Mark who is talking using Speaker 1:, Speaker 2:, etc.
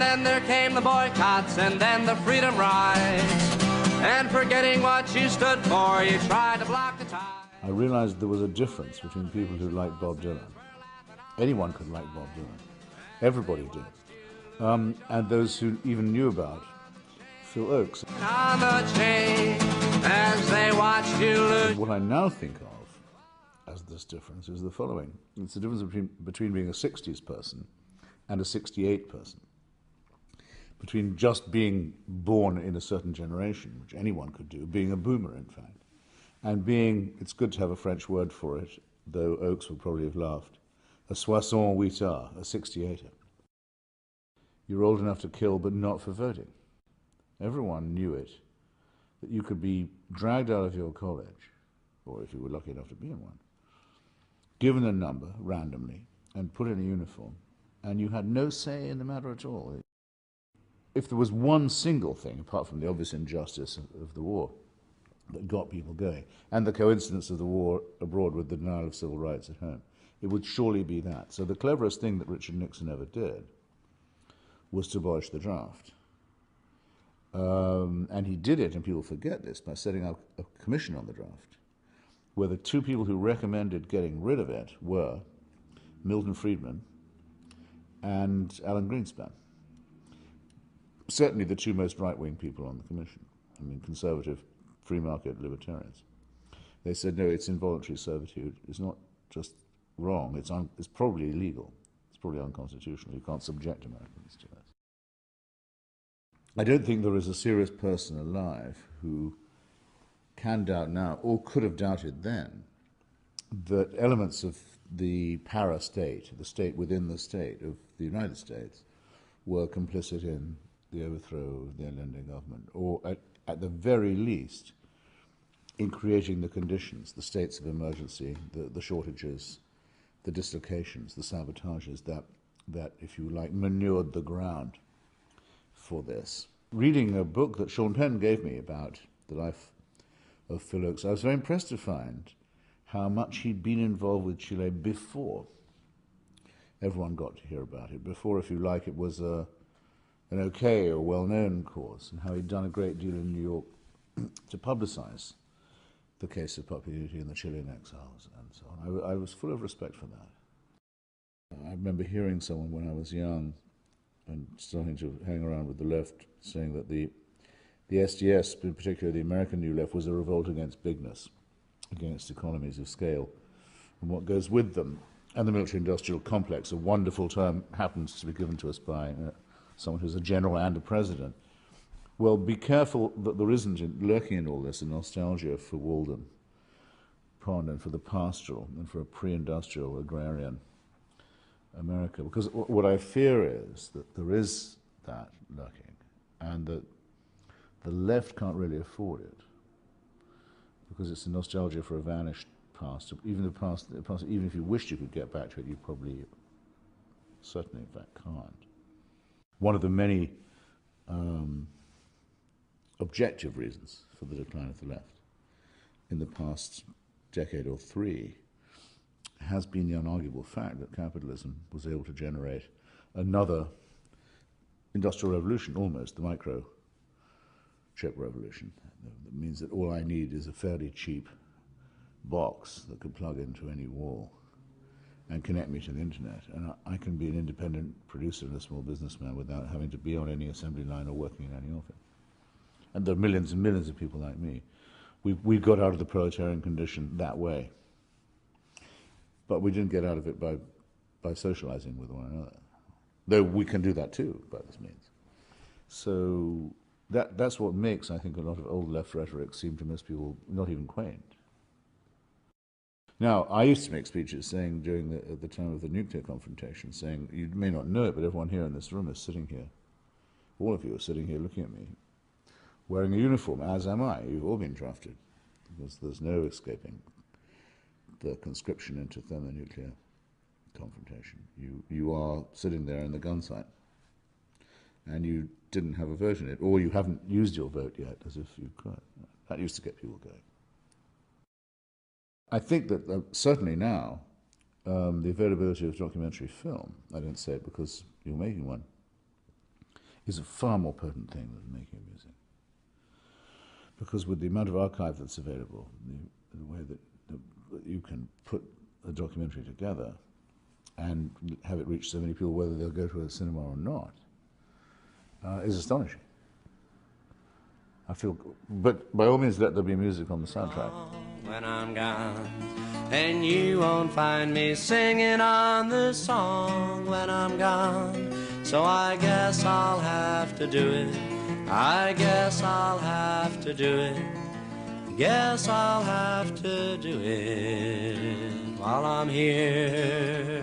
Speaker 1: And then there came the boycotts, and then the freedom rides. And forgetting what you stood for, you tried to block the tide.
Speaker 2: I realized there was a difference between people who liked Bob Dylan. Anyone could like Bob Dylan. Everybody did. And those who even knew about Phil Ochs.
Speaker 1: On the chain, as they watched you lose.
Speaker 2: What I now think of as this difference is the following. It's the difference between being a 60s person and a 68 person. Between just being born in a certain generation, which anyone could do, being a boomer, in fact, and being, it's good to have a French word for it, though Ochs would probably have laughed, a 68er, a 68er. You're old enough to kill, but not for voting. Everyone knew it, that you could be dragged out of your college, or if you were lucky enough to be in one, given a number randomly, and put in a uniform, and you had no say in the matter at all. If there was one single thing, apart from the obvious injustice of the war, that got people going, and the coincidence of the war abroad with the denial of civil rights at home, it would surely be that. So the cleverest thing that Richard Nixon ever did was to abolish the draft. And he did it, and people forget this, by setting up a commission on the draft, where the two people who recommended getting rid of it were Milton Friedman and Alan Greenspan. Certainly the two most right-wing people on the commission. I mean, conservative, free market libertarians. They said, no, it's involuntary servitude. It's not just wrong, it's probably illegal. It's probably unconstitutional. You can't subject Americans to it. I don't think there is a serious person alive who can doubt now, or could have doubted then, that elements of the para-state, the state within the state of the United States, were complicit in the overthrow of the Allende government, or at the very least, in creating the conditions, the states of emergency, the shortages, the dislocations, the sabotages that, if you like, manured the ground for this. Reading a book that Sean Penn gave me about the life of Phil Ochs, I was very impressed to find how much he'd been involved with Chile before everyone got to hear about it, before, if you like, it was an okay or well-known cause, and how he'd done a great deal in New York to publicize the case of popular unity in the Chilean exiles and so on. I was full of respect for that. I remember hearing someone when I was young and starting to hang around with the left saying that the SDS, in particular the American New Left, was a revolt against bigness, against economies of scale and what goes with them. And the military-industrial complex, a wonderful term, happens to be given to us by someone who's a general and a president. Well, be careful that there isn't lurking in all this a nostalgia for Walden Pond and for the pastoral and for a pre-industrial agrarian America. Because what I fear is that there is that lurking, and that the left can't really afford it, because it's a nostalgia for a vanished past. Even the past, even if you wished you could get back to it, you probably, certainly, in fact, can't. One of the many objective reasons for the decline of the left in the past decade or three has been the unarguable fact that capitalism was able to generate another industrial revolution, almost, the microchip revolution. That means that all I need is a fairly cheap box that can plug into any wall and connect me to the internet, and I can be an independent producer and a small businessman without having to be on any assembly line or working in any office. And there are millions and millions of people like me. We got out of the proletarian condition that way, but we didn't get out of it by socializing with one another, though we can do that too by this means. So that's what makes, I think, a lot of old left rhetoric seem to most people not even quaint. Now, I used to make speeches saying, at the time of the nuclear confrontation, saying, you may not know it, but everyone here in this room is sitting here, all of you are sitting here looking at me, wearing a uniform, as am I. You've all been drafted, because there's no escaping the conscription into thermonuclear confrontation. You are sitting there in the gun sight, and you didn't have a vote in it, or you haven't used your vote yet, as if you could. That used to get people going. I think that certainly now, the availability of documentary film, I don't say it because you're making one, is a far more potent thing than making music. Because with the amount of archive that's available, the way that you can put a documentary together and have it reach so many people, whether they'll go to a cinema or not, is astonishing. I feel, but by all means, let there be music on the soundtrack.
Speaker 1: When I'm gone, and you won't find me singing on the song when I'm gone. So I guess I'll have to do it. I guess I'll have to do it. Guess I'll have to do it while I'm here.